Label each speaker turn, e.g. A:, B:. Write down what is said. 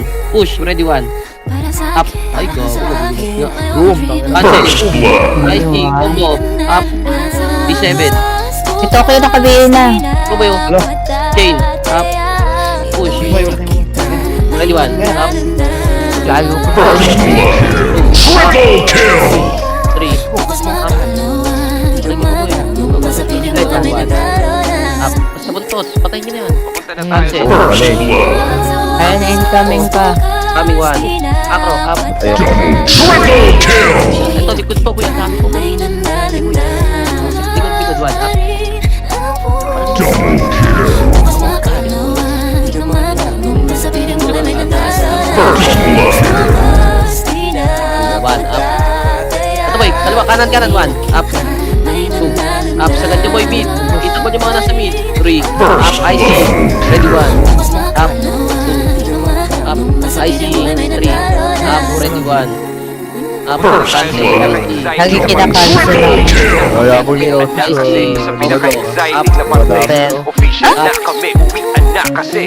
A: 1. Push, ready 1. Up. Ay, go. Boom. Cancel. IC, combo. Up. D7.
B: Ito kayo nakabihin na.
A: Tumayo. Chain. Up. Push. Ready 1. Up.
B: Lalo ko.
C: Triple kill!
A: 3. Up. Sa buntos. Patayin nyo na yan. Cancel.
B: Ayan, incoming pa.
A: Coming 1. Acro. Up.
C: Triple kill!
A: Ito, likod po kuya. Kami po. Likod 1. Up.
C: Double kill! First blood!
A: 1. Up. Ito boy. Dalawa. Kanan. 1. Up. 2. Up. Sagad nyo boy. Mid. Ito po yung mga nasa mid. 3. Up. IC. Ready 1. Up. 2. Up. IC. 3. Up. Ready 1. Up. Cancel.
B: Lagi kinakancel lang.
D: Kaya ako ni
E: Sa pinaka-exciting na parte, official na kami, uwian na kasi.